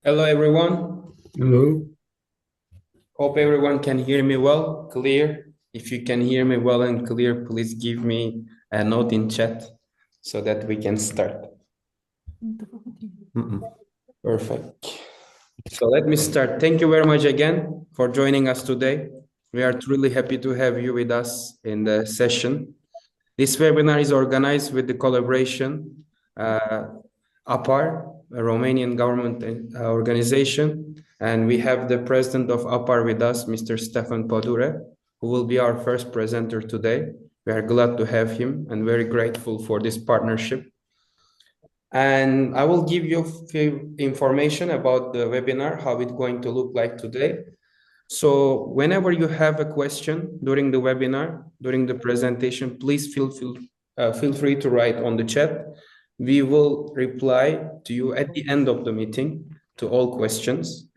Hello, everyone. Hello. Hope everyone can hear me well, clear. If you can hear me well and clear, please give me a note in chat so that we can start. Mm-mm. Perfect. So let me start. Thank you very much again for joining us today. We are truly happy to have you with us in the session. This webinar is organized with the collaboration APAR, a Romanian government organization, and we have the president of APAR with us, Mr. Stefan Podure, who will be our first presenter today. We are glad to have him and very grateful for this partnership. And I will give you a few information about the webinar, how it's going to look like today. So whenever you have a question during the webinar, during the presentation, please feel free to write on the chat. We will reply to you at the end of the meeting to all questions,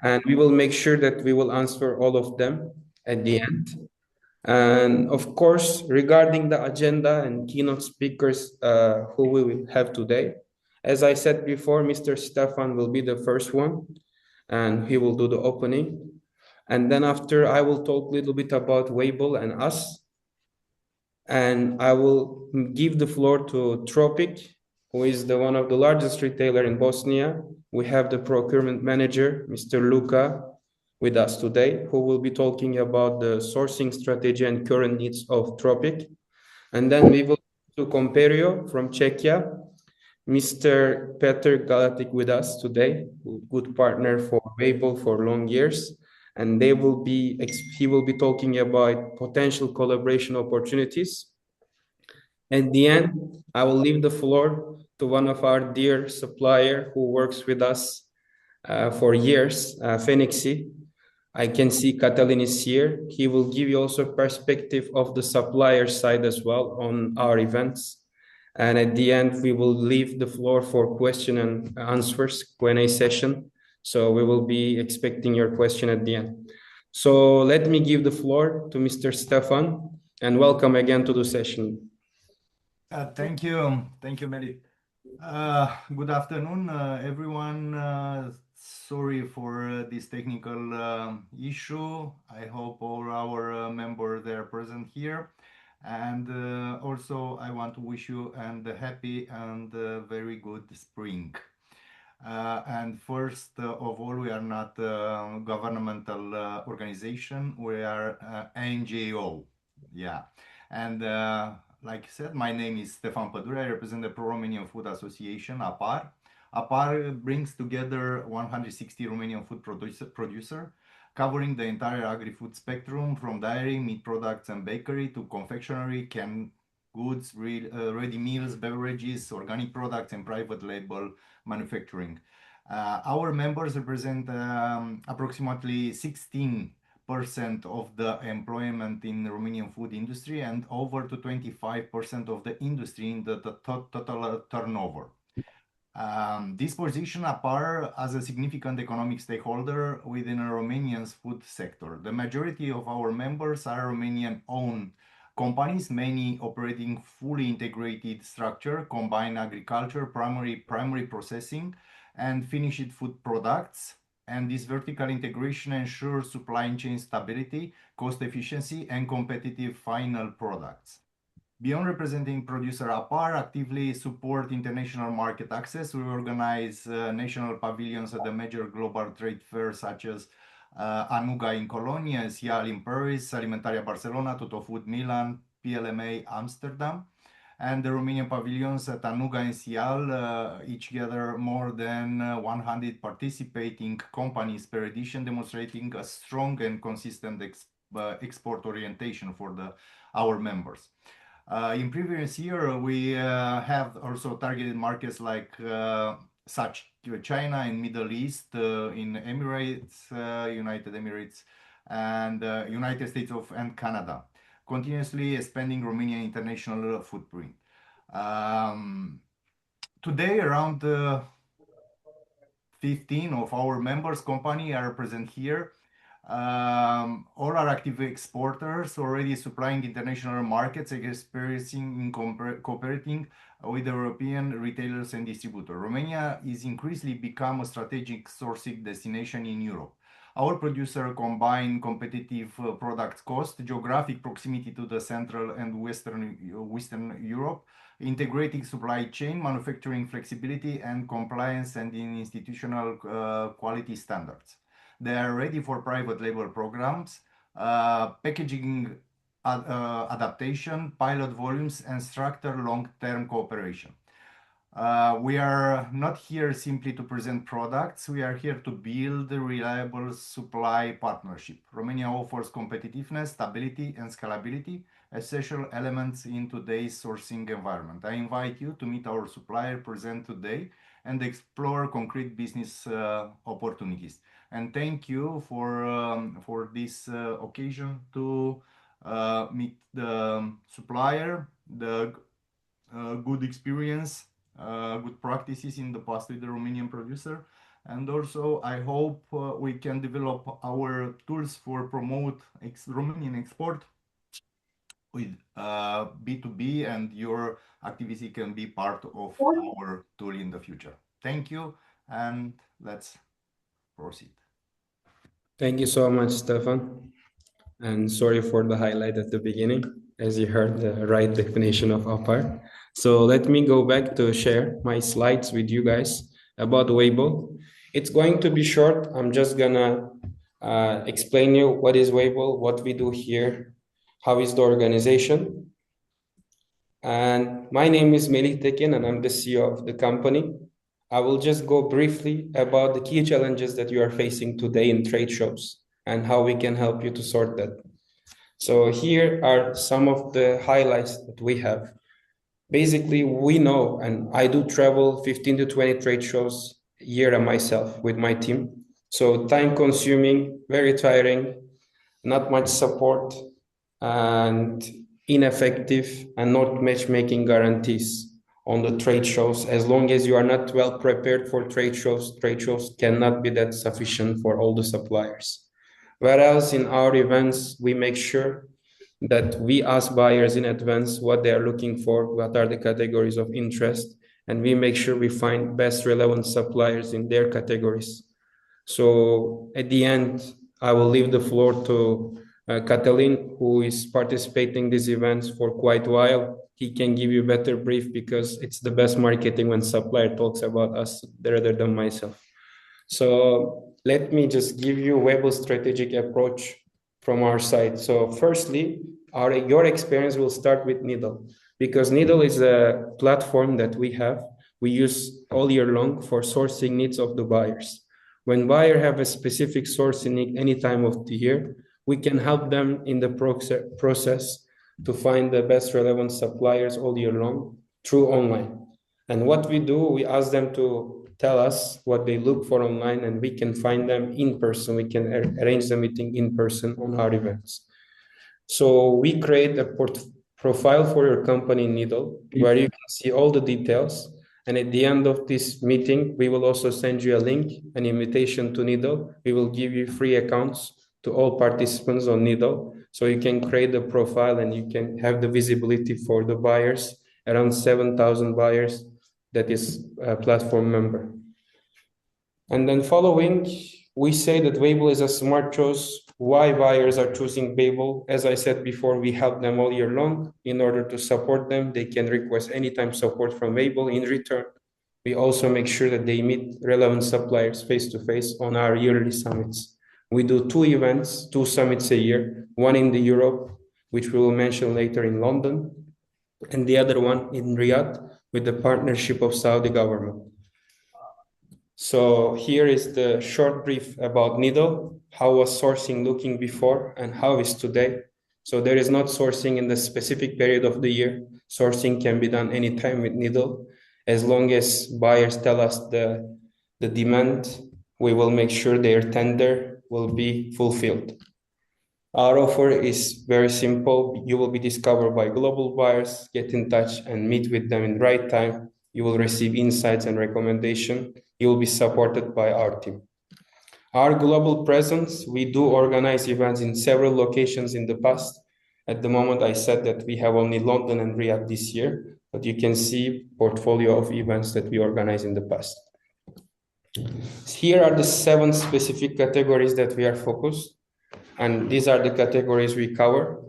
and we will make sure that we will answer all of them at the end. And of course, regarding the agenda and keynote speakers who we will have today, as I said before, Mr. Stefan will be the first one, and he will do the opening. And then after, I will talk a little bit about Wabel and us. And I will give the floor to Tropic, who is the one of the largest retailer in Bosnia. We have the procurement manager, Mr. Luka, with us today, who will be talking about the sourcing strategy and current needs of Tropic. And then we will to Comperio from Czechia, Mr. Peter Galatic with us today, good partner for Wabel for long years, and he will be talking about potential collaboration opportunities. At the end, I will leave the floor to one of our dear supplier who works with us for years, Fenixi. I can see Catalin is here. He will give you also perspective of the supplier side as well on our events. And at the end, we will leave the floor for question and answers, Q&A session. So we will be expecting your question at the end. So let me give the floor to Mr. Stefan and welcome again to the session. Thank you. Thank you, Meli. Good afternoon, everyone. Sorry for this technical issue. I hope all our members are present here. And also, I want to wish you a happy and very good spring. And first of all, we are not a governmental organization. We are NGO. Yeah. And like I said, my name is Stefan Pădure. I represent the Pro-Romanian Food Association, APAR. APAR brings together 160 Romanian food producer, covering the entire agri-food spectrum from dairy, meat products and bakery to confectionery, canned goods, ready meals, beverages, organic products and private label manufacturing. Our members represent approximately 16% of the employment in the Romanian food industry and over to 25% of the industry in the total turnover. This position APAR as a significant economic stakeholder within a Romanian's food sector. The majority of our members are Romanian-owned companies, many operating fully integrated structure, combine agriculture, primary processing, and finished food products. And this vertical integration ensures supply chain stability, cost efficiency, and competitive final products. Beyond representing producer APAR, actively support international market access. We organize national pavilions at the major global trade fairs such as Anuga in Cologne, SIAL in Paris, Alimentaria Barcelona, Totofood Milan, PLMA Amsterdam. And the Romanian pavilions at Anuga and SIAL each gather more than 100 participating companies per edition, demonstrating a strong and consistent export orientation for our members. In previous year, we have also targeted markets like such China and Middle East, in Emirates, United Emirates, and United States and Canada, continuously expanding Romanian international footprint. Today, around 15 of our members company are present here. All are active exporters already supplying international markets, experiencing in cooperating with European retailers and distributors. Romania is increasingly become a strategic sourcing destination in Europe. Our producer combine competitive product cost, geographic proximity to the Central and Western Europe, integrating supply chain, manufacturing flexibility, and compliance and in institutional quality standards. They are ready for private label programs, packaging adaptation, pilot volumes, and structured long-term cooperation. We are not here simply to present products. We are here to build a reliable supply partnership. Romania offers competitiveness, stability, and scalability, essential elements in today's sourcing environment. I invite you to meet our supplier present today and explore concrete business opportunities. And thank you for this occasion to meet the supplier, the good experience, good practices in the past with the Romanian producer. And also, I hope we can develop our tools for promote Romanian export with B2B, and your activity can be part of our tool in the future. Thank you, and let's proceed. Thank you so much, Stefan. And sorry for the highlight at the beginning, as you heard the right definition of APAR. So let me go back to share my slides with you guys about Wabel. It's going to be short. I'm just gonna explain you what is Wabel, what we do here, how is the organization. And my name is Melih Tekin, and I'm the CEO of the company. I will just go briefly about the key challenges that you are facing today in trade shows and how we can help you to sort that. So here are some of the highlights that we have. Basically, we know, and I do travel 15 to 20 trade shows a year myself with my team. So time consuming, very tiring, not much support, and ineffective, and not matchmaking guarantees on the trade shows. As long as you are not well prepared for trade shows cannot be that sufficient for all the suppliers. Whereas in our events, we make sure that we ask buyers in advance what they are looking for, what are the categories of interest, and we make sure we find best relevant suppliers in their categories. So at the end, I will leave the floor to Catalin, who is participating in these events for quite a while. He can give you a better brief because it's the best marketing when supplier talks about us rather than myself. So let me just give you Wabel's strategic approach from our side. So firstly, your experience will start with Needle, because Needle is a platform that we use all year long for sourcing needs of the buyers. When buyers have a specific sourcing need any time of the year, we can help them in the process to find the best relevant suppliers all year long through online. And what we do, we ask them to tell us what they look for online, and we can find them in person. We can arrange the meeting in person on our events. So we create a profile for your company in Needle, where you can see all the details. And at the end of this meeting, we will also send you a link, an invitation to Needle. We will give you free accounts to all participants on Needle. So you can create a profile and you can have the visibility for the buyers, around 7,000 buyers that is a platform member. And then following, we say that Wabel is a smart choice. Why buyers are choosing Wabel? As I said before, we help them all year long. In order to support them, they can request anytime support from Wabel. In return, we also make sure that they meet relevant suppliers face-to-face on our yearly summits. We do two summits a year, one in the Europe, which we will mention later in London, and the other one in Riyadh with the partnership of Saudi government. So here is the short brief about Needle. How was sourcing looking before and how is today? So there is not sourcing in the specific period of the year. Sourcing can be done anytime with Needle. As long as buyers tell us the demand, we will make sure their tender will be fulfilled. Our offer is very simple. You will be discovered by global buyers. Get in touch and meet with them in the right time. You will receive insights and recommendation. You will be supported by our team. Our global presence, we do organize events in several locations in the past. At the moment, I said that we have only London and Riyadh this year, but you can see portfolio of events that we organized in the past. Here are the 7 specific categories that we are focused, and these are the categories we cover.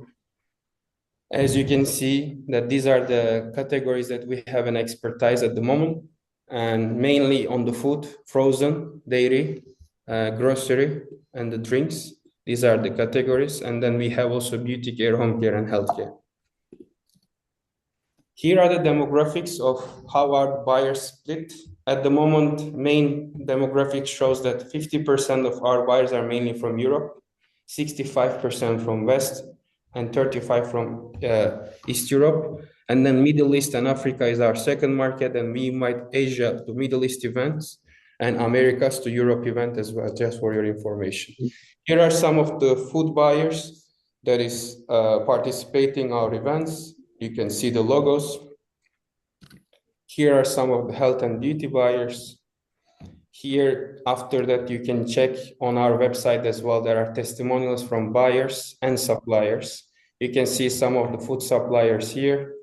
As you can see, that these are the categories that we have an expertise at the moment, and mainly on the food, frozen, dairy, grocery, and the drinks. These are the categories, and then we have also beauty care, home care, and healthcare. Here are the demographics of how our buyers split. At the moment, main demographic shows that 50% of our buyers are mainly from Europe, 65% from West, and 35% from East Europe. And then Middle East and Africa is our second market, and we invite Asia to Middle East events and Americas to Europe event as well, just for your information. Here are some of the food buyers that is participating our events. You can see the logos. Here are some of the health and beauty buyers. Here, after that, you can check on our website as well. There are testimonials from buyers and suppliers. You can see some of the food suppliers here.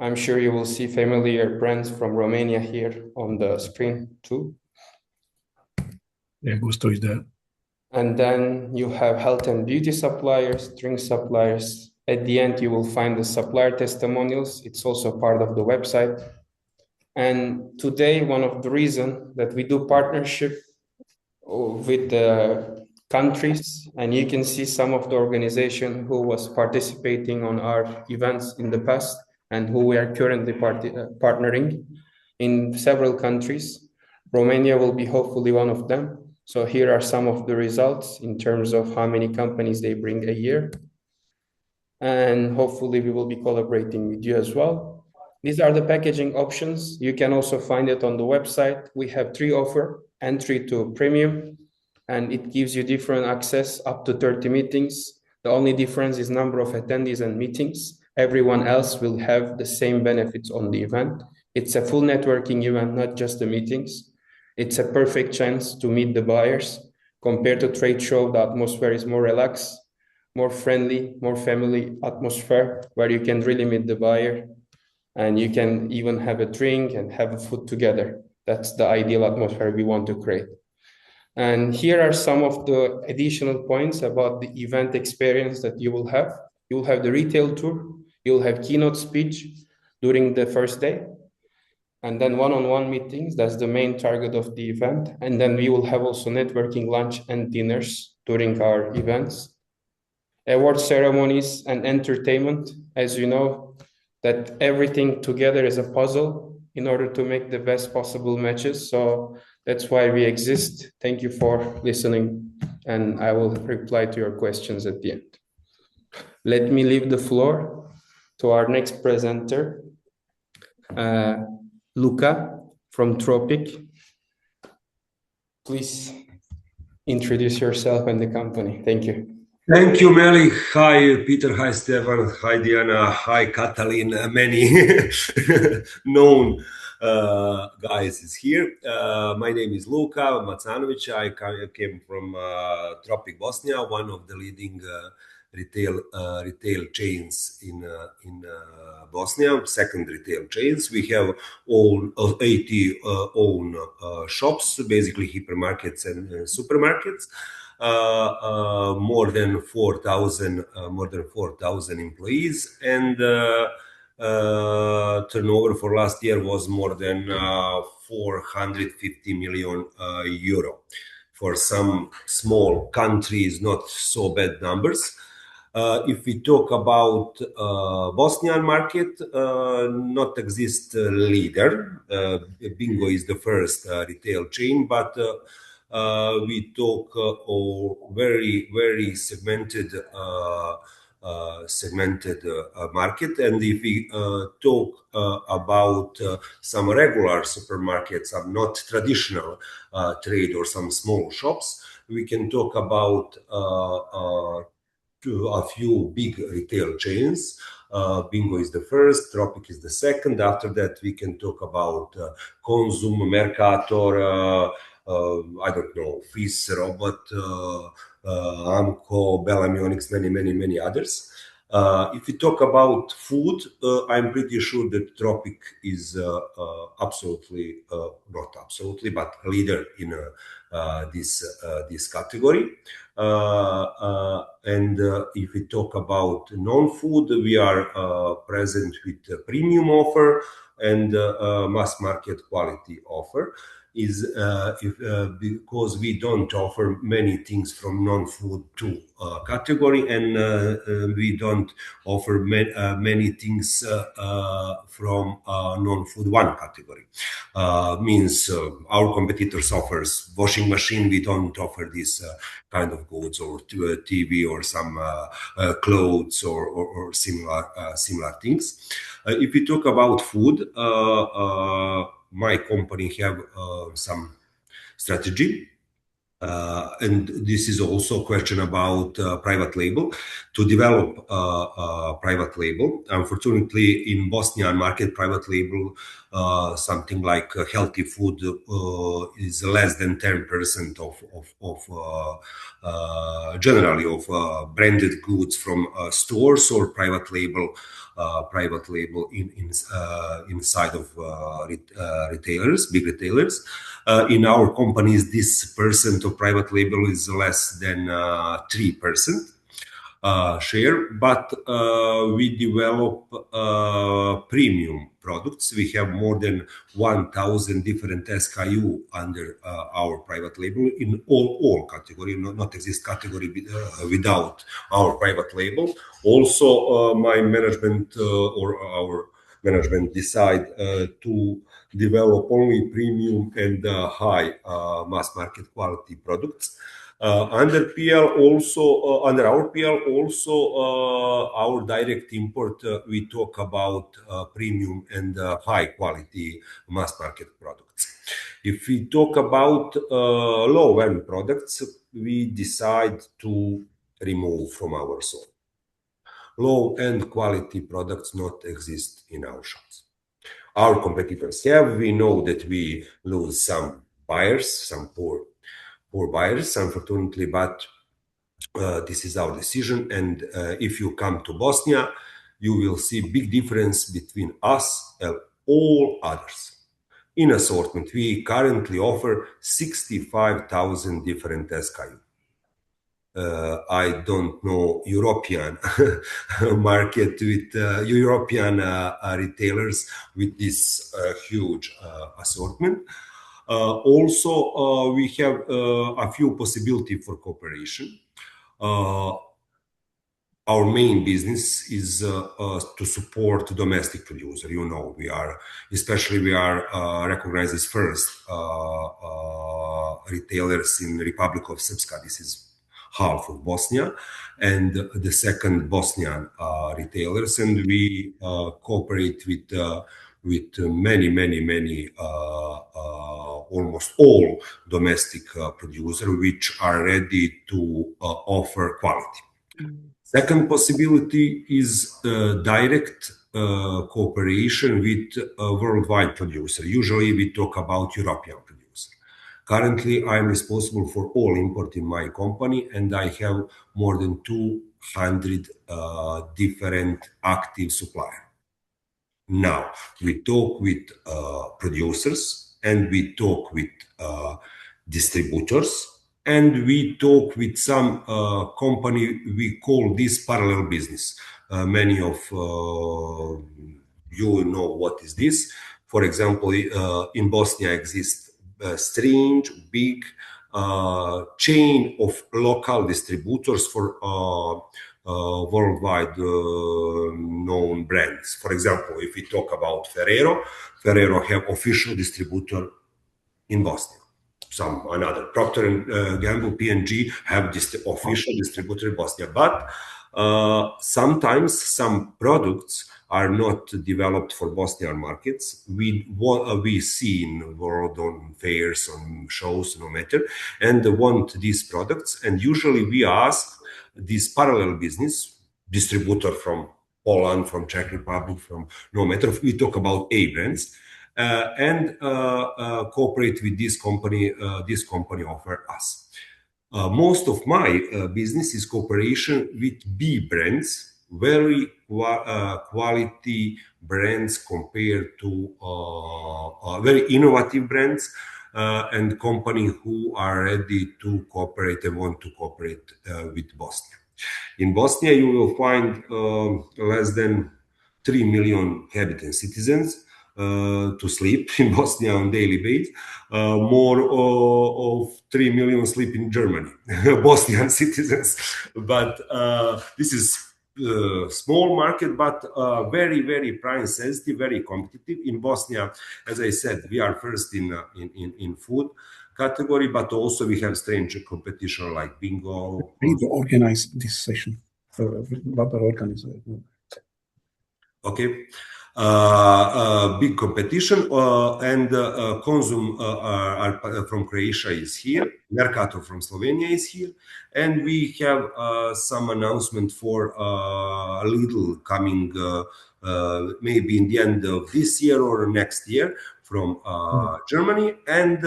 I'm sure you will see familiar brands from Romania here on the screen too. Yeah, Gusto is there. And then you have health and beauty suppliers, drink suppliers. At the end, you will find the supplier testimonials. It's also part of the website. And today, one of the reasons that we do partnership with the countries, and you can see some of the organization who was participating on our events in the past and who we are currently partnering in several countries. Romania will be hopefully one of them. So here are some of the results in terms of how many companies they bring a year. And hopefully we will be collaborating with you as well. These are the packaging options. You can also find it on the website. We have 3 offers: entry to premium, and it gives you different access up to 30 meetings. The only difference is number of attendees and meetings. Everyone else will have the same benefits on the event. It's a full networking event, not just the meetings. It's a perfect chance to meet the buyers. Compared to trade show, the atmosphere is more relaxed, more friendly, more family atmosphere, where you can really meet the buyer and you can even have a drink and have a food together. That's the ideal atmosphere we want to create. And here are some of the additional points about the event experience that you will have. You will have the retail tour, you'll have keynote speech during the first day, and then one-on-one meetings. That's the main target of the event. And then we will have also networking lunch and dinners during our events. Award ceremonies and entertainment. As you know, that everything together is a puzzle in order to make the best possible matches. So that's why we exist. Thank you for listening, and I will reply to your questions at the end. Let me leave the floor to our next presenter, Luca from Tropic. Please introduce yourself and the company. Thank you. Thank you, Meli. Hi, Peter. Hi, Stefan. Hi, Diana. Hi, Katalin. Many known guys is here. My name is Luka Macanovic. I came from Tropic Bosnia, one of the leading retail chains in Bosnia, second retail chains. We have 80 own shops, basically hypermarkets and supermarkets. More than 4,000 employees, and turnover for last year was more than 450 million euro. For some small countries, not so bad numbers. If we talk about Bosnian market, not exist leader. Bingo is the first retail chain, but we talk very segmented market. And if we talk about some regular supermarkets, some not traditional trade or some small shops, we can talk about a few big retail chains. Bingo is the first, Tropic is the second. After that, we can talk about Consum, Mercator, I don't know, Fizz, Robot, Amco, Bellamionics, many others. If we talk about food, I'm pretty sure that Tropic is absolutely, not absolutely, but leader in this category. And if we talk about non-food, we are present with a premium offer and mass market quality offer. Because we don't offer many things from non-food to category, and we don't offer many things from non-food one category. Means our competitors offers washing machine, we don't offer this kind of goods, or TV, or some clothes, or similar things. If we talk about food, my company have some strategy. And this is also a question about private label, to develop private label. Unfortunately, in Bosnian market, private label, something like healthy food, is less than 10% of generally of branded goods from stores, or private label inside of retailers, big retailers. In our companies, this percent of private label is less than 3% share, but we develop premium products. We have more than 1,000 different SKU under our private label in all category. Not exist category without our private label. Also, my management or our management decide to develop only premium and high mass market quality products. Under our PL also, our direct import, we talk about premium and high quality mass market products. If we talk about low end products, we decide to remove from our store. Low end quality products not exist in our shops. Our competitors have. We know that we lose some buyers, some poor buyers, unfortunately, but this is our decision. And if you come to Bosnia, you will see big difference between us and all others. In assortment, we currently offer 65,000 different SKU. I don't know European market with European retailers with this huge assortment. Also, we have a few possibilities for cooperation. Our main business is to support domestic producer. You know, we are recognized as first retailers in the Republic of Srpska. This is half of Bosnia, and the second Bosnian retailers, and we cooperate with many almost all domestic producers which are ready to offer quality. Second possibility is direct cooperation with a worldwide producer. Usually we talk about European producer. Currently, I am responsible for all import in my company, and I have more than 200 different active suppliers. Now, we talk with producers, and we talk with distributors, and we talk with some company. We call this parallel business. Many of you know what is this. For example, in Bosnia exists a strange, big chain of local distributors for worldwide known brands. For example, if we talk about Ferrero have official distributor in Bosnia. Another Procter & Gamble, P&G have this official distributor in Bosnia. But sometimes some products are not developed for Bosnian markets. We see in world on fairs, on shows, no matter, and want these products. And usually we ask this parallel business distributor from Poland, from Czech Republic, from no matter. We talk about A brands. and cooperate with this company. This company offer us. Most of my business is cooperation with B brands, very quality brands compared to very innovative brands, and company who are ready to cooperate and want to cooperate with Bosnia. In Bosnia, you will find less than 3 million habitant citizens to sleep in Bosnia on daily basis. More of 3 million sleep in Germany, Bosnian citizens. But this is small market, but very, very price sensitive, very competitive. In Bosnia, as I said, we are first in food category, but also we have strange competition like bingo. We need to organize this session. Wabel organize it. Okay. Big competition, and Konzum from Croatia is here. Mercator from Slovenia is here, and we have some announcement for Lidl coming maybe in the end of this year or next year from Germany, and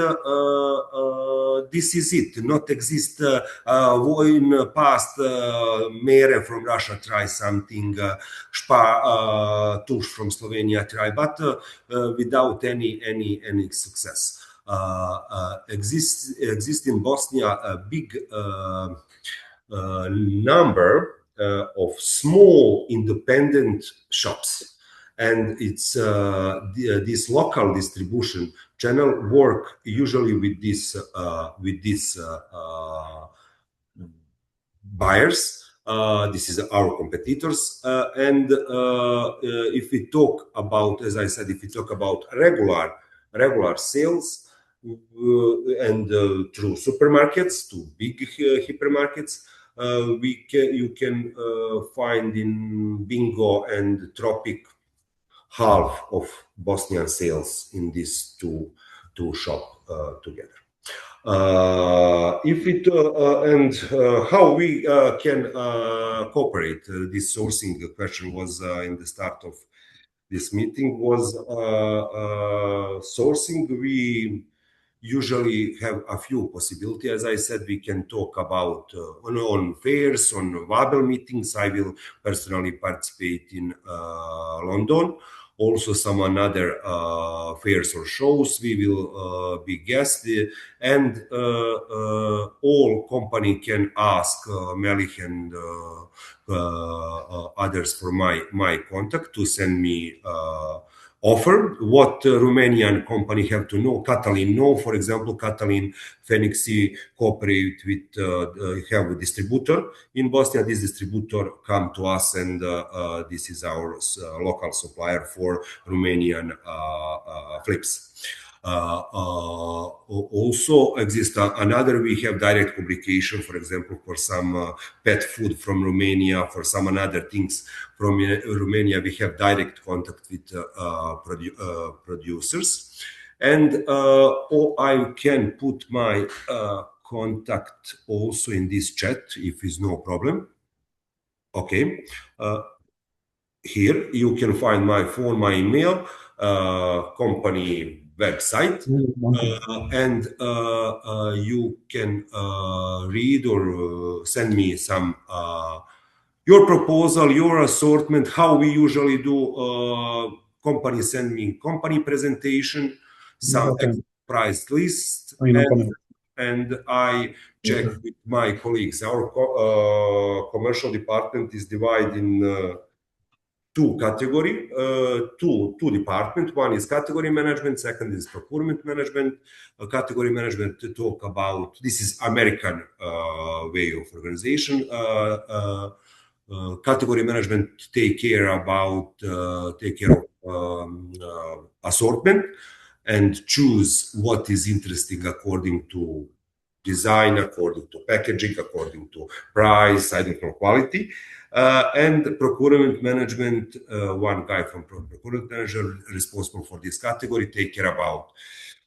this is it. Not exist in past. Mere from Russia try something, Tuš from Slovenia try, but without any success. Exists in Bosnia a big number of small independent shops, and it's this local distribution channel work usually with these buyers. This is our competitors, and if we talk about, as I said, if we talk about regular sales and through supermarkets to big hypermarkets, you can find in Bingo and Tropic half of Bosnian sales in these two shop together. If it and how we can cooperate, this sourcing question was in the start of this meeting was sourcing. We usually have a few possibilities. As I said, we can talk about on fairs, on Wabel meetings. I will personally participate in London. Also, some another fairs or shows we will be guests, and all company can ask Melih and others for my contact to send me offer. What Romanian company have to know? Catalin know, for example, Catalin Phoenixi cooperate with have a distributor in Bosnia. This distributor come to us, and this is our local supplier for Romanian flips. Also exists another, we have direct publication, for example, for some pet food from Romania, for some other things from Romania, we have direct contact with producers. And I can put my contact also in this chat if is no problem. Okay. Here you can find my phone, my email, company website, and you can read or send me some your proposal, your assortment, how we usually do. Company send me company presentation, some price list, and I check with my colleagues. Our commercial department is divided in two category, two department. One is category management, second is procurement management. Category management to talk about, this is American way of organization. Category management take care of assortment and choose what is interesting according to design, according to packaging, according to price, I don't know, quality. And procurement management, one guy from procurement manager responsible for this category, take care about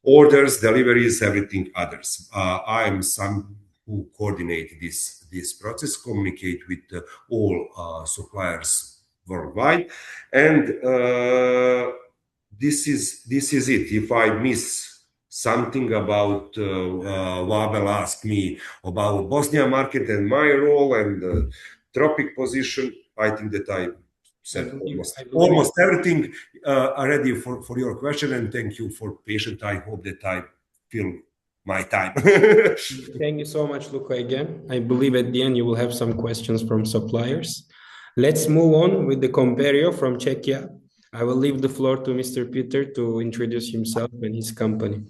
orders, deliveries, everything others. I am some who coordinate this process, communicate with all suppliers worldwide, and this is it. If I miss something about Wabel asked me about Bosnia market and my role and tropic position, I think that I said almost everything ready for your question, and thank you for patience. I hope that I fill my time. Thank you so much, Luca, again. I believe at the end you will have some questions from suppliers. Let's move on with the Comperio from Czechia. I will leave the floor to Mr. Peter to introduce himself and his company.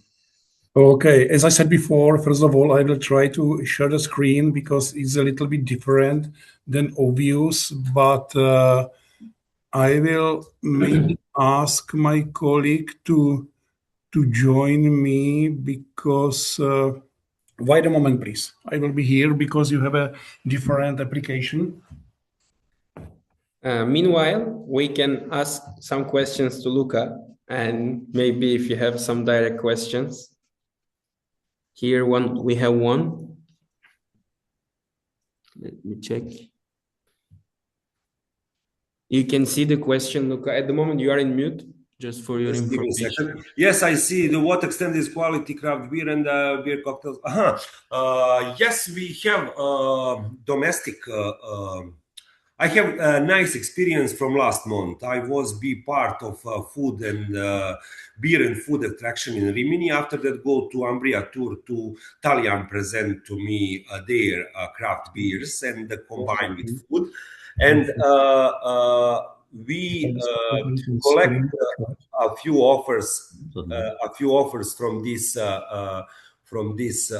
Okay, as I said before, first of all, I will try to share the screen because it's a little bit different than obvious, but I will maybe ask my colleague to join me because wait a moment, please. I will be here because you have a different application. Meanwhile, we can ask some questions to Luca, and maybe if you have some direct questions. Here we have one. Let me check. You can see the question, Luca. At the moment, you are in mute, just for your Just give me a information. second. Yes, I see. To what extent is quality craft beer and beer cocktails? Yes, we have domestic. I have a nice experience from last month. I was be part of food and beer and food attraction in Rimini. After that, go to Umbria tour to Talian present to me their craft beers and combine with food. And we collect a few offers from this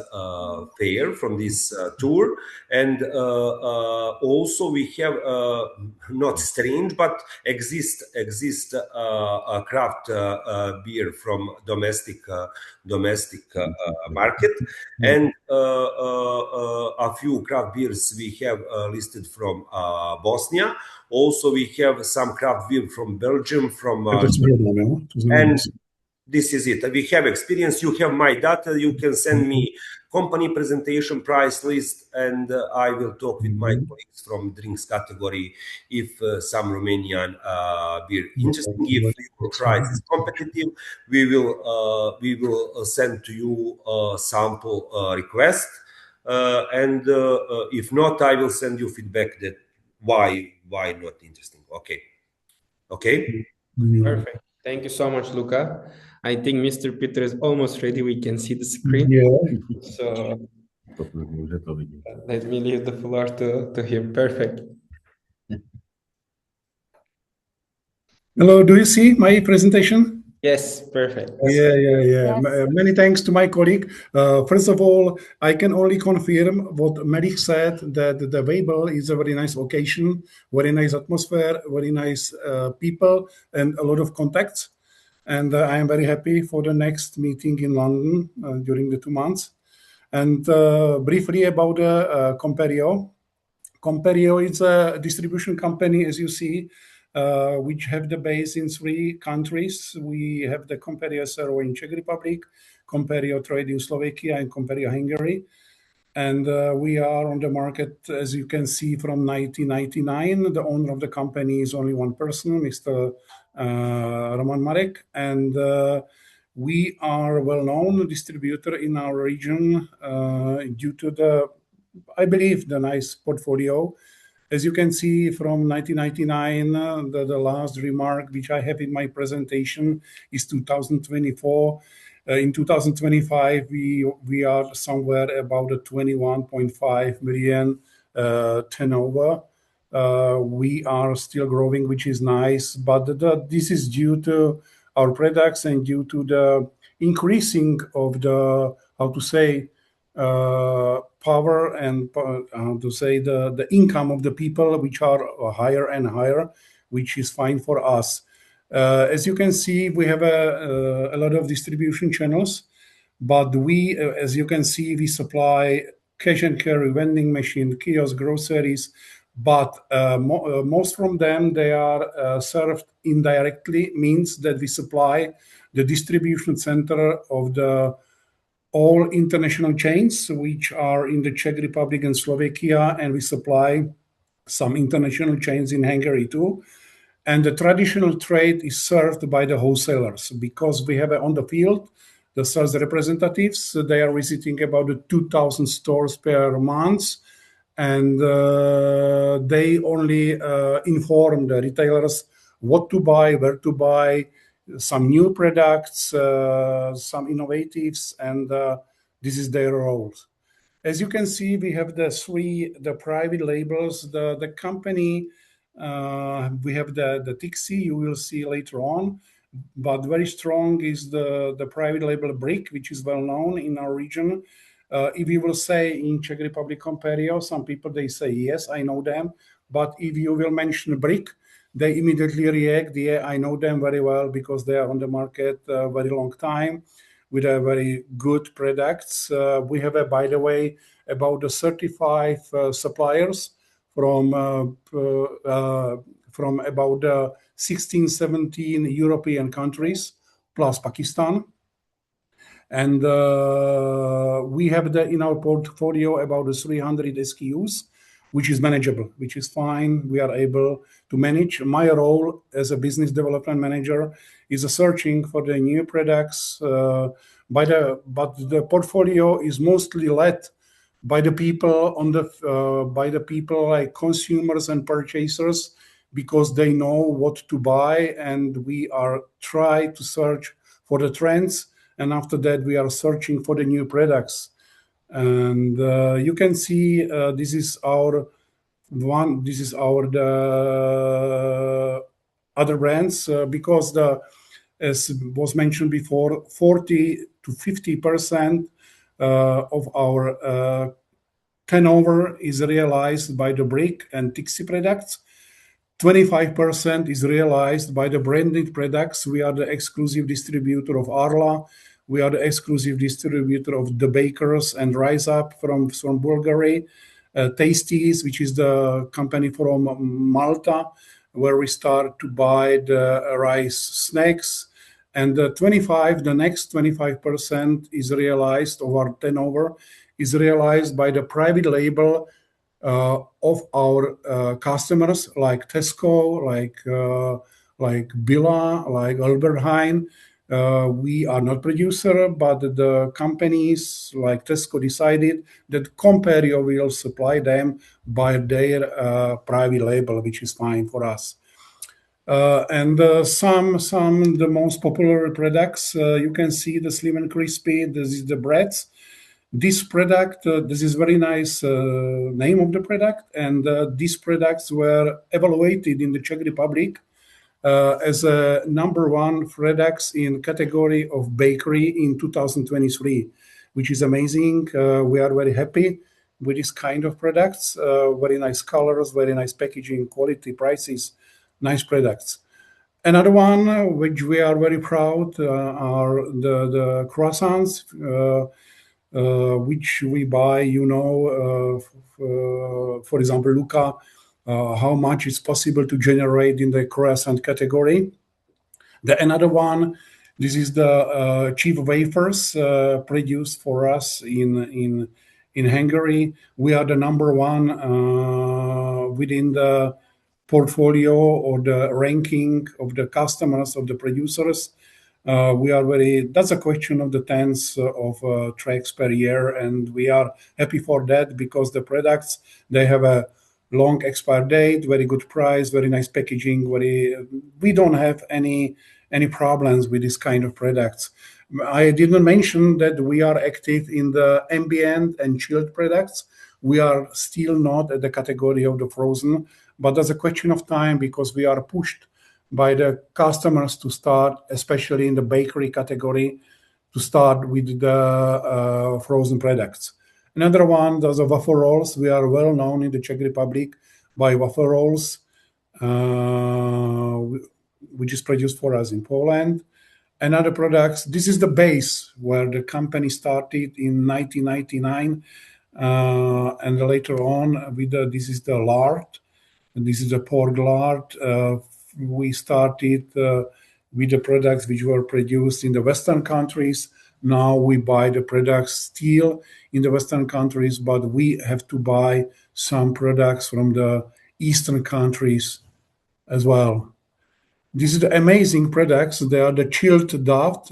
fair, from this tour, and also we have not strange but exist a craft beer from domestic market, and a few craft beers we have listed from Bosnia. Also, we have some craft beer from Belgium, from and this is it. We have experience. You have my data. You can send me company presentation, price list, and I will talk with my colleagues from drinks category if some Romanian beer interesting. If your price is competitive, we will send to you a sample request, and if not, I will send you feedback that why not interesting. Okay. Perfect. Thank you so much, Luca. I think Mr. Peter is almost ready. We can see the screen. Yeah. So let me leave the floor to him. Perfect. Hello, do you see my presentation? Yes, perfect. Yeah. Yes. Many thanks to my colleague. First of all, I can only confirm what Melik said, that the Wabel is a very nice location, very nice atmosphere, very nice people, and a lot of contacts. And I am very happy for the next meeting in London during the 2 months. And briefly about Comperio. Comperio is a distribution company, as you see, which have the base in 3 countries. We have the Comperio SRO in Czech Republic, Comperio Trade in Slovakia, and Comperio Hungary. And we are on the market, as you can see, from 1999. The owner of the company is only one person, Mr. Roman Marek. And we are a well-known distributor in our region due to I believe, the nice portfolio. As you can see from 1999, the last remark which I have in my presentation is 2024. In 2025, we are somewhere about a 21.5 million turnover. We are still growing, which is nice, but this is due to our products and due to the increasing of the, power and the income of the people, which are higher and higher, which is fine for us. As you can see, we have a lot of distribution channels, but we, as you can see, we supply cash and carry, vending machine, kiosk, groceries, but most from them, they are served indirectly, means that we supply the distribution center of the all international chains, which are in the Czech Republic and Slovakia, and we supply some international chains in Hungary too. And the traditional trade is served by the wholesalers because we have on the field the sales representatives. They are visiting about 2,000 stores per month, and they only inform the retailers what to buy, where to buy, some new products, some innovatives, and this is their role. As you can see, we have the private labels. The company, we have the Tixi, you will see later on, but very strong is the private label Brick, which is well known in our region. If you will say in Czech Republic Comperio, some people, they say, yes, I know them. But if you will mention Brick, they immediately react, yeah, I know them very well because they are on the market a very long time with a very good products. We have, by the way, about 35 suppliers from about 16, 17 European countries, plus Pakistan. And we have in our portfolio about 300 SKUs, which is manageable, which is fine. We are able to manage. My role as a business development manager is searching for the new products, but the portfolio is mostly led by the people like consumers and purchasers, because they know what to buy, and we are try to search for the trends, and after that we are searching for the new products. And you can see this is the other brands, because as was mentioned before, 40 to 50% of our turnover is realized by the Brick and Tixi products. 25% is realized by the branded products. We are the exclusive distributor of Arla. We are the exclusive distributor of the Bakers and Rise Up from Bulgaria. Tasties, which is the company from Malta, where we start to buy the rice snacks. And the next 25% is realized of our turnover, is realized by the private label of our customers, like Tesco, like Billa, like Albert Heijn. We are not producer, but the companies like Tesco decided that Comperio will supply them by their private label, which is fine for us. And some the most popular products, you can see the Slim and Crispy. This is the breads. This product, this is very nice name of the product, and these products were evaluated in the Czech Republic as a #1 products in category of bakery in 2023, which is amazing. We are very happy with this kind of products. Very nice colors, very nice packaging, quality, prices, nice products. Another one which we are very proud are the croissants, which we buy, for example, Luca, how much is possible to generate in the croissant category. Another one, this is the cheap wafers produced for us in Hungary. We are the #1 within the portfolio or the ranking of the customers, of the producers. That's a question of the tens of tracks per year, and we are happy for that because the products, they have a long expire date, very good price, very nice packaging. We don't have any problems with this kind of products. I didn't mention that we are active in the ambient and chilled products. We are still not at the category of the frozen, but that's a question of time because we are pushed by the customers to start, especially in the bakery category, to start with the frozen products. Another one, those are waffle rolls. We are well known in the Czech Republic by waffle rolls, which is produced for us in Poland. Another products, this is the base where the company started in 1999, and later on this is the lard, and this is the pork lard. We started with the products which were produced in the Western countries. Now we buy the products still in the Western countries, but we have to buy some products from the Eastern countries as well. These are the amazing products. They are the chilled draft.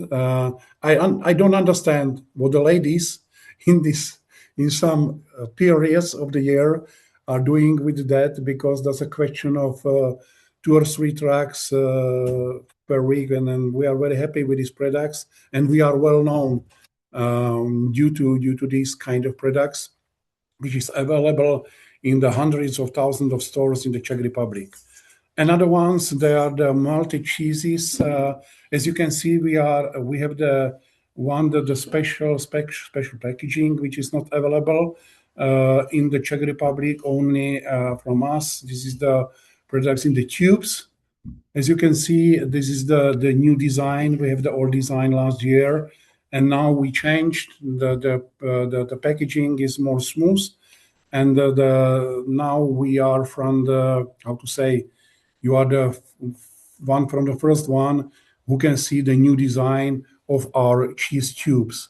I don't understand what the ladies in this in some periods of the year are doing with that, because that's a question of 2 or 3 trucks per week, and then we are very happy with these products, and we are well known due to these kind of products, which is available in the hundreds of thousands of stores in the Czech Republic. Another ones, they are the multi cheeses. As you can see, we have the special packaging, which is not available in the Czech Republic, only from us. This is the products in the tubes. As you can see, this is the new design. We have the old design last year, and now we changed the packaging is more smooth, and now we are from the, how to say, you are the one from the first one who can see the new design of our cheese tubes.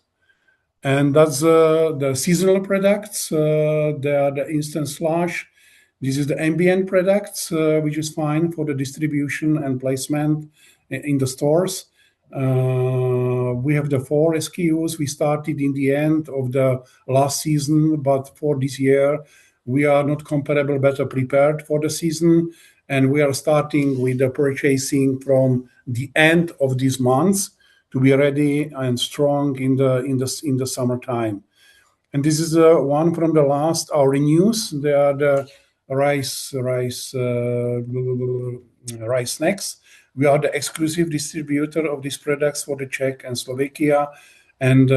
And that's the seasonal products. They are the instant slush. This is the ambient products, which is fine for the distribution and placement in the stores. We have the 4 SKUs. We started in the end of the last season, but for this year, we are not comparable, better prepared for the season, and we are starting with the purchasing from the end of these months to be ready and strong in the summertime. And this is one from the last our news. They are the rice snacks. We are the exclusive distributor of these products for the Czech and Slovakia, and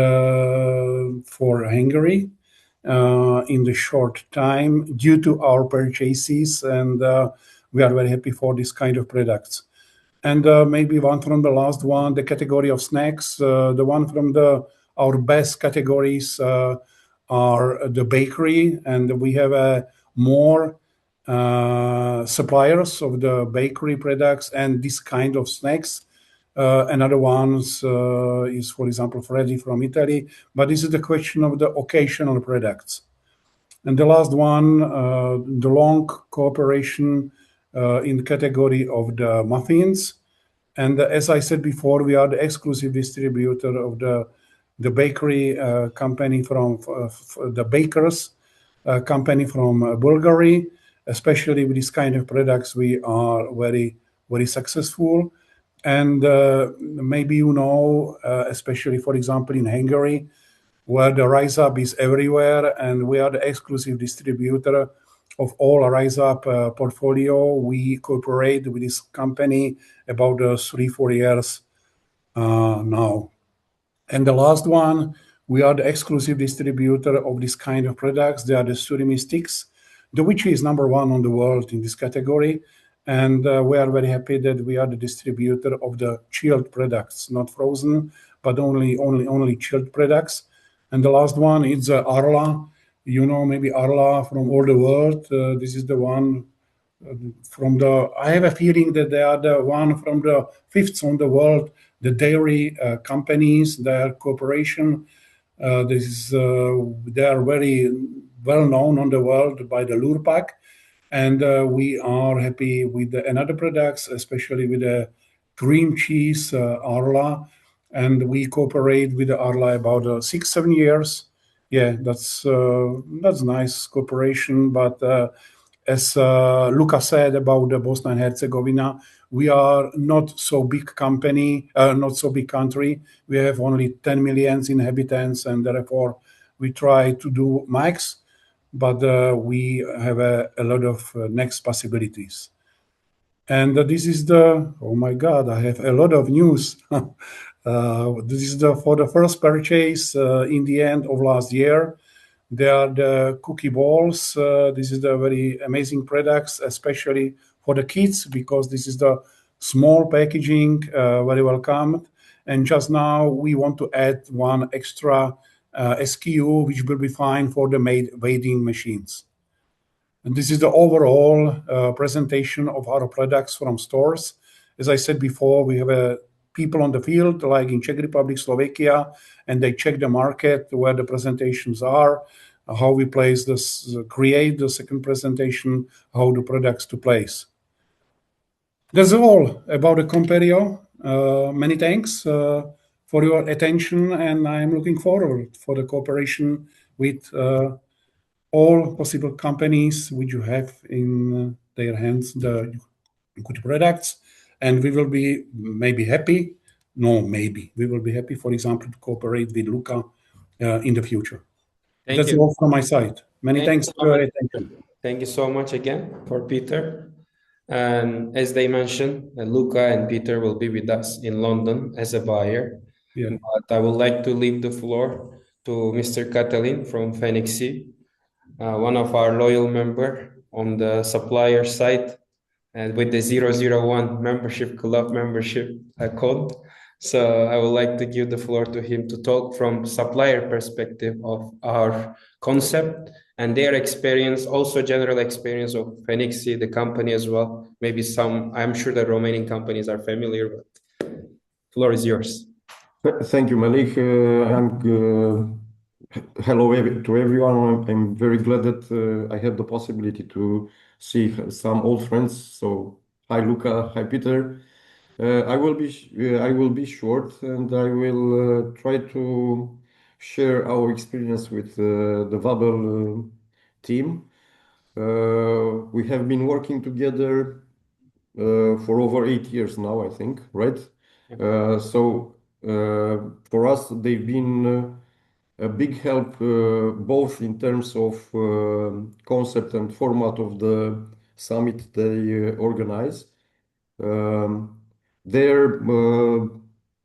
for Hungary in the short time due to our purchases, and we are very happy for this kind of products. And maybe one from the last one, the category of snacks. The one from our best categories are the bakery, and we have more suppliers of the bakery products and this kind of snacks. Another ones is, for example, Freddy from Italy, but this is the question of the occasional products. And the last one, the long cooperation in the category of the muffins. And as I said before, we are the exclusive distributor of the bakery company from the bakers company from Bulgaria. Especially with this kind of products, we are very, very successful. And maybe you know, especially, for example, in Hungary, where the Rise Up is everywhere, and we are the exclusive distributor of all Rise Up portfolio. We cooperate with this company about 3-4 years now. And the last one, we are the exclusive distributor of this kind of products. They are the surimi sticks, which is number 1 on the world in this category. And we are very happy that we are the distributor of the chilled products, not frozen, but only chilled products. And the last one is Arla. You know, maybe Arla from all the world. This is the one from I have a feeling that they are the one from the 5th on the world, the dairy companies, their cooperation. They are very well known on the world by the Lurpak. And we are happy with another products, especially with the cream cheese, Arla. And we cooperate with the Arla about 6-7 years. Yeah, that's nice cooperation. But as Luca said about the Bosnia and Herzegovina, we are not so big company, not so big country. We have only 10 million inhabitants, and therefore we try to do max. But we have a lot of next possibilities. And this is oh my God, I have a lot of news. This is for the first purchase in the end of last year. They are the cookie balls. This is the very amazing products, especially for the kids, because this is the small packaging, very welcome. And just now we want to add one extra SKU, which will be fine for the weighing machines. And this is the overall presentation of our products from stores. As I said before, we have people on the field, like in Czech Republic, Slovakia, and they check the market where the presentations are, how we place this, create the second presentation, how the products to place. That's all about the Comperio. Many thanks for your attention, and I'm looking forward for the cooperation with all possible companies which you have in their hands the good products, and we will be maybe happy. No, maybe we will be happy, for example, to cooperate with Luca in the future. Thank That's you. all from my side. Many Thank thanks you for so your much. attention. Thank you so much again for Peter. And as they mentioned, Luca and Peter will be with us in London as a buyer. Yeah. But I would like to leave the floor to Mr. Catalin from Phoenix C, one of our loyal member on the supplier side and with the 001 membership club membership code. So I would like to give the floor to him to talk from supplier perspective of our concept and their experience, also general experience of Phoenixi, the company as well. Maybe some, I'm sure the Romanian companies are familiar, but floor is yours. Thank you, Malik. Hello to everyone. I'm very glad that I have the possibility to see some old friends. So, hi, Luca. Hi, Peter. I will be short, and I will try to share our experience with the Wabel team. We have been working together for over 8 years now, I think, right? For us, they've been a big help both in terms of concept and format of the summit they organize. Their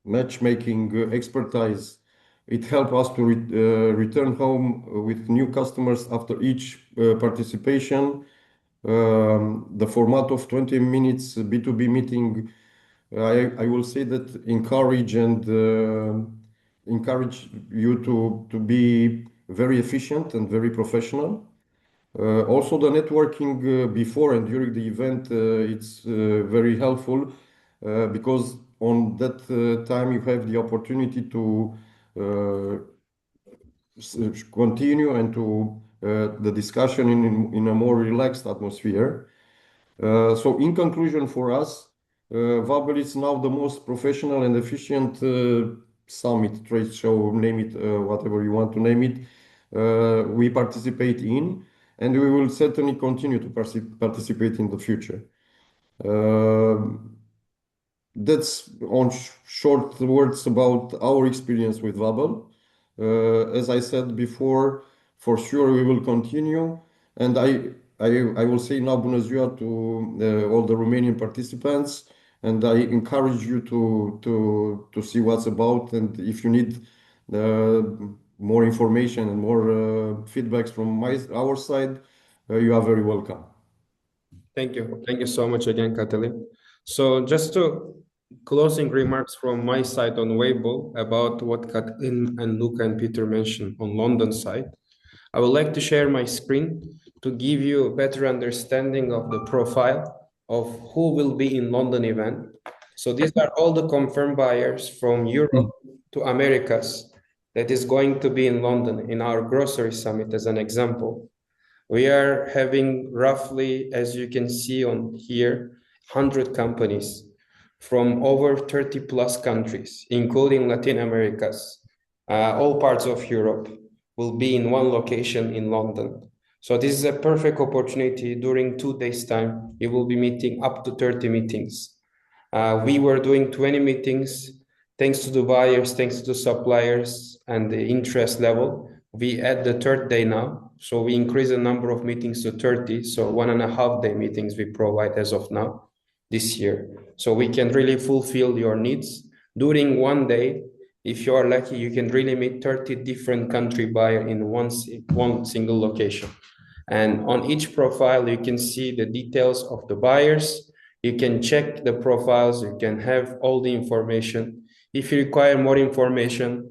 matchmaking expertise, it helped us to return home with new customers after each participation. The format of 20 minutes B2B meeting, I will say that encourage you to be very efficient and very professional. Also, the networking before and during the event, it's very helpful because on that time you have the opportunity to continue and to the discussion in a more relaxed atmosphere. So in conclusion for us, Wabel is now the most professional and efficient summit, trade show, name it, whatever you want to name it, we participate in, and we will certainly continue to participate in the future. That's on short words about our experience with Wabel. As I said before, for sure we will continue, and I will say now bună ziua to all the Romanian participants, and I encourage you to see what's about, and if you need more information and more feedbacks from our side, you are very welcome. Thank you. Thank you so much again, Catalin. So just to closing remarks from my side on Wabel about what Catalin and Luca and Peter mentioned on London side. I would like to share my screen to give you a better understanding of the profile of who will be in London event. So these are all the confirmed buyers from Europe to Americas that is going to be in London in our grocery summit as an example. We are having roughly, as you can see on here, 100 companies from over 30 plus countries, including Latin Americas, all parts of Europe will be in one location in London. So this is a perfect opportunity. During 2 days' time, you will be meeting up to 30 meetings. We were doing 20 meetings, thanks to the buyers, thanks to the suppliers and the interest level. We add the third day now. So we increase the number of meetings to 30. So 1.5 day meetings we provide as of now this year. So we can really fulfill your needs. During 1 day, if you are lucky, you can really meet 30 different country buyers in one single location. And on each profile, you can see the details of the buyers. You can check the profiles. You can have all the information. If you require more information,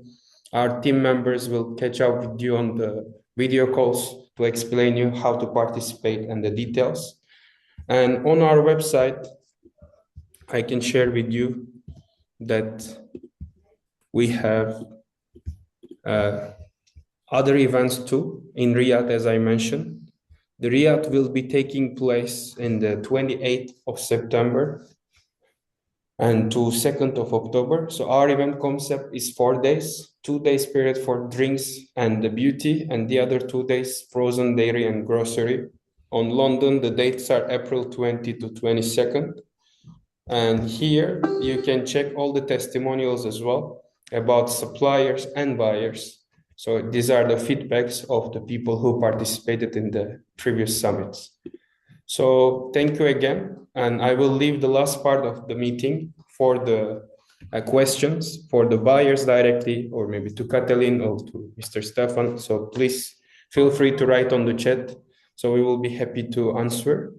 our team members will catch up with you on the video calls to explain you how to participate and the details. And on our website, I can share with you that we have other events too in Riyadh, as I mentioned. The Riyadh will be taking place in the 28th of September and to 2nd of October. So our event concept is 4 days, 2 days period for drinks and the beauty, and the other 2 days frozen dairy and grocery. On London, the dates are April 20 to 22nd. And here you can check all the testimonials as well about suppliers and buyers. So these are the feedbacks of the people who participated in the previous summits. So thank you again. And I will leave the last part of the meeting for the questions for the buyers directly, or maybe to Katalin or to Mr. Stefan. So please feel free to write on the chat. So we will be happy to answer.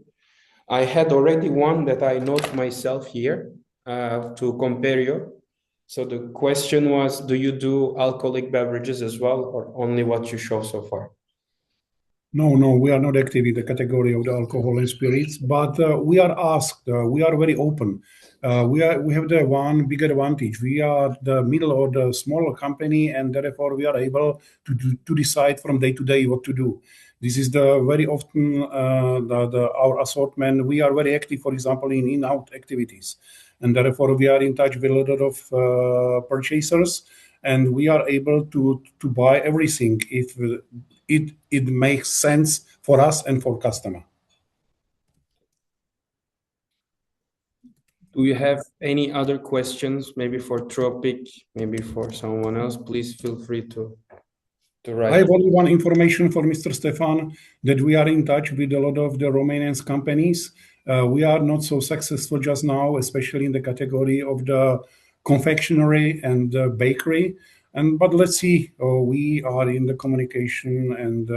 I had already one that I note myself here to compare you. So the question was, do you do alcoholic beverages as well, or only what you show so far? No, we are not active in the category of the alcohol and spirits, but we are asked. We are very open. We have the one big advantage. We are the middle or the smaller company, and therefore we are able to decide from day to day what to do. This is the very often our assortment. We are very active, for example, in in-out activities, and therefore we are in touch with a lot of purchasers, and we are able to buy everything if it makes sense for us and for customer. Do you have any other questions, maybe for Tropic, maybe for someone else? Please feel free to write. I have only one information for Mr. Stefan, that we are in touch with a lot of the Romanian companies. We are not so successful just now, especially in the category of the confectionery and bakery. But let's see. We are in the communication and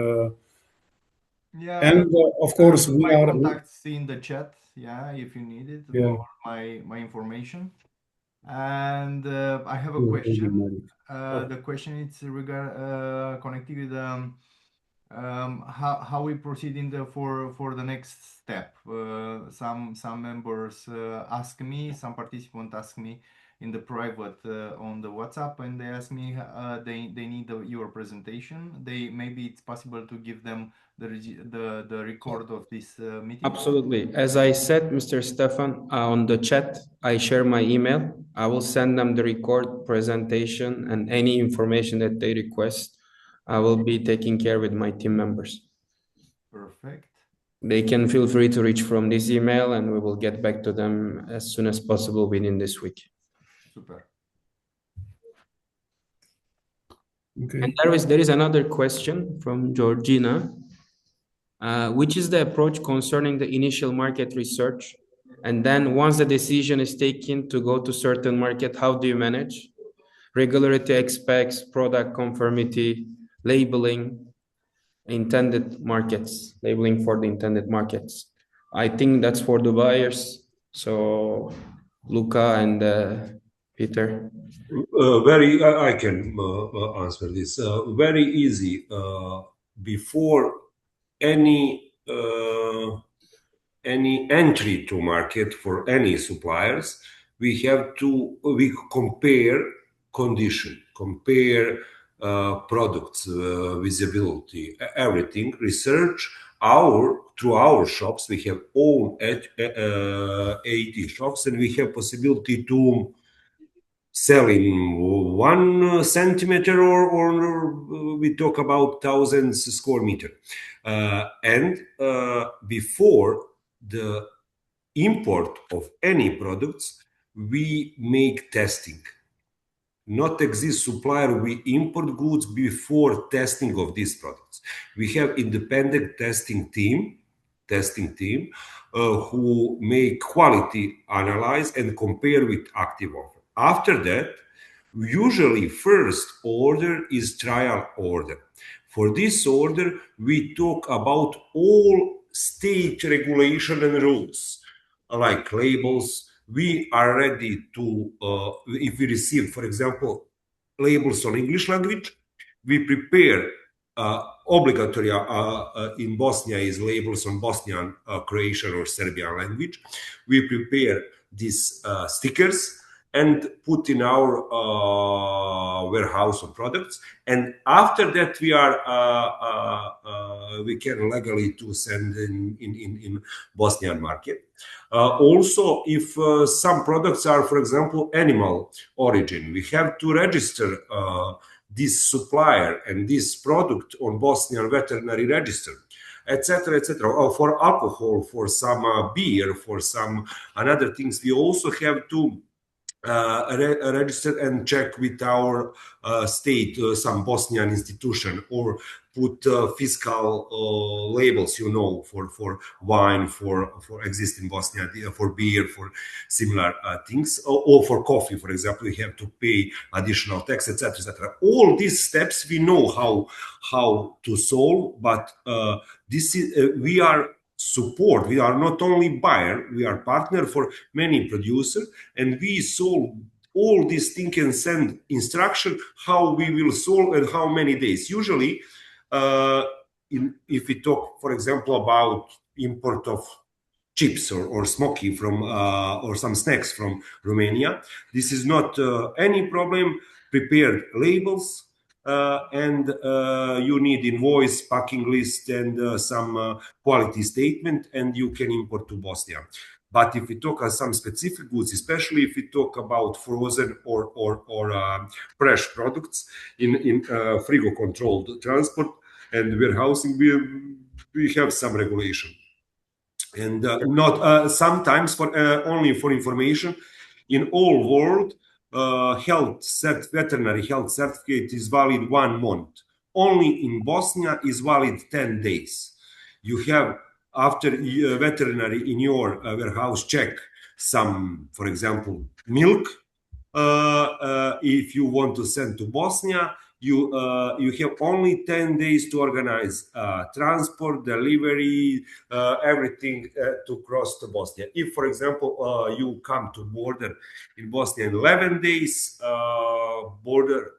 of course we my are. contacts in the chat. Yeah, if you need it, Yeah. my information. And I have a Yeah, question. The question is connected with how we proceed in for the next step. Some members ask me, some participants ask me in the private on the WhatsApp, and they ask me they need your presentation. Maybe it's possible to give them the record of this meeting. Absolutely. As I said, Mr. Stefan, on the chat, I share my email. I will send them the record presentation and any information that they request. I will be taking care with my team members. Perfect. They can feel free to reach from this email, and we will get back to them as soon as possible within this week. Super. Okay. And there is another question from Georgina. Which is the approach concerning the initial market research? And then once the decision is taken to go to certain market, how do you manage? Regularity expects, product conformity, labeling, intended markets, labeling for the intended markets. I think that's for the buyers. So Luca and Peter. I can answer this. Very easy. Before any entry to market for any suppliers, we compare condition, compare products, visibility, everything. Research through our shops. We have own 80 shops, and we have possibility to sell in 1 centimeter or we talk about thousands square meter. And before the import of any products, we make testing. Not exist supplier, we import goods before testing of these products. We have independent testing team who make quality analyze and compare with active offer. After that, usually first order is trial order. For this order, we talk about all state regulation and rules, like labels. We are ready to, if we receive, for example, labels on English language, we prepare obligatory in Bosnia is labels on Bosnian, Croatian or Serbian language. We prepare these stickers and put in our warehouse of products. And after that, we can legally to send in Bosnian market. Also, if some products are, for example, animal origin, we have to register this supplier and this product on Bosnian veterinary register, etc., etc. Or for alcohol, for some beer, for some another things, we also have to register and check with our state, some Bosnian institution, or put fiscal labels, for wine, for exist in Bosnia, for beer, for similar things, or for coffee, for example, we have to pay additional tax, etc., etc. All these steps we know how to solve, but this is we are support. We are not only buyer, we are partner for many producers, and we solve all these things and send instruction how we will solve and how many days. Usually, if we talk, for example, about import of chips or smoky from or some snacks from Romania, this is not any problem. Prepared labels. And you need invoice, packing list, and some quality statement, and you can import to Bosnia. But if we talk about some specific goods, especially if we talk about frozen or fresh products in frigo controlled transport and warehousing, we have some regulation. And not sometimes for only for information, in all world, veterinary health certificate is valid 1 month. Only in Bosnia is valid 10 days. You have, after veterinary in your warehouse, check some, for example, milk. If you want to send to Bosnia, you have only 10 days to organize transport, delivery, everything to cross to Bosnia. If, for example, you come to border in Bosnia in 11 days, border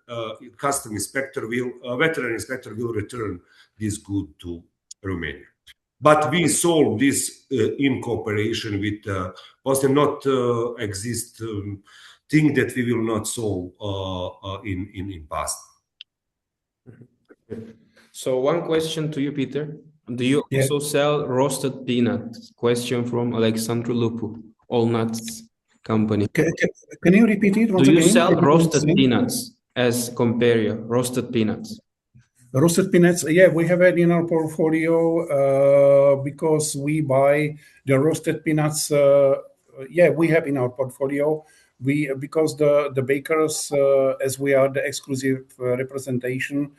custom inspector veterinary inspector will return this good to Romania. But we solve this in cooperation with Bosnia. Not exist thing that we will not solve in past. So one question to you, Peter. Do you also sell roasted peanuts? Question from Alexandru Lupu, All Nuts Company. Can you repeat it once again? again? Do you sell roasted peanuts as compare roasted peanuts? Roasted peanuts, yeah, we have it in our portfolio because we buy the roasted peanuts. Yeah, we have in our portfolio. Because the bakers, as we are the exclusive representation,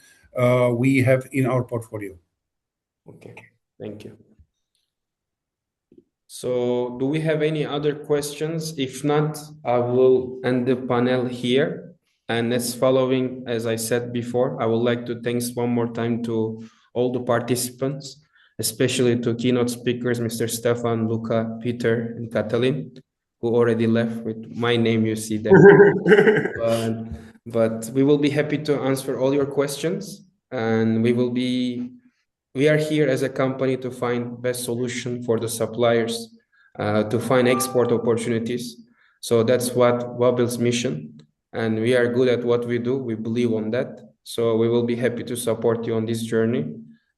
we have in our portfolio. Okay, thank you. So, do we have any other questions? If not, I will end the panel here. And as following, as I said before, I would like to thank one more time to all the participants, especially to keynote speakers, Mr. Stefan, Luca, Peter, and Katalin, who already left with my name, you see there. But we will be happy to answer all your questions, and we are here as a company to find best solution for the suppliers, to find export opportunities. So that's what Wabel's mission. And we are good at what we do. We believe on that. So we will be happy to support you on this journey.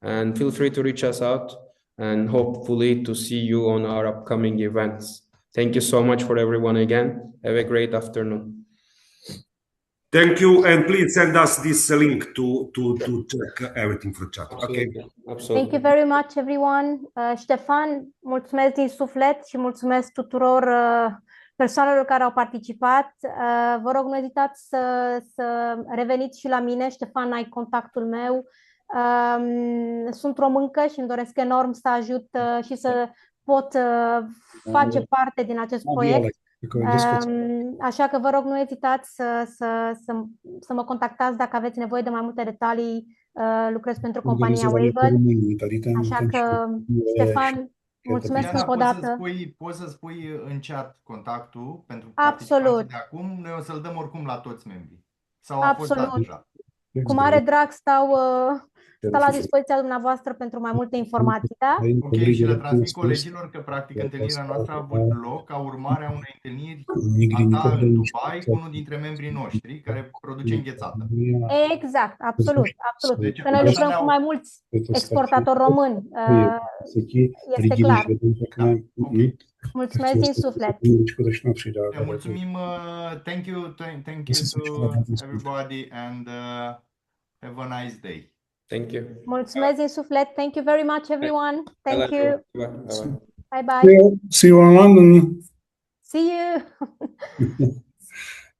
And feel free to reach us out and hopefully to see you on our upcoming events. Thank you so much for everyone again. Have a great afternoon. Thank you, and please send us this link to check everything for chat. Absolutely. Okay. Absolutely. Thank you very much, everyone. Ștefan, mulțumesc din suflet și mulțumesc tuturor persoanelor care au participat. Vă rog, nu ezitați să reveniți și la mine. Ștefan, ai contactul meu. Sunt româncă și îmi doresc enorm să ajut și să pot face parte din acest proiect. Așa că vă rog, nu ezitați să mă contactați dacă aveți nevoie de mai multe detalii. Lucrez pentru compania Wabel. Așa că, Ștefan, mulțumesc încă o dată. Poți să spui în chat contactul pentru Absolut. de acum. Noi o să-l dăm oricum la toți membrii. Sau a fost dat deja. Cu mare drag stau Stau la dispoziția dumneavoastră pentru mai multe informații, da? Ok, și le transmit colegilor că practic întâlnirea noastră a avut loc ca urmare a unei întâlniri a ta în Dubai cu unul dintre membrii noștri care produce înghețată. Exact, absolut, absolut. Deci, Că noi lucrăm cu mai mulți exportatori români, este clar. Da, ok. Mulțumesc din suflet. Te mulțumim, thank you to everybody and have a nice day. Thank you. Mulțumesc din suflet. Thank you very much, everyone. Thank you. Bye. Bye bye. See you in London. See you.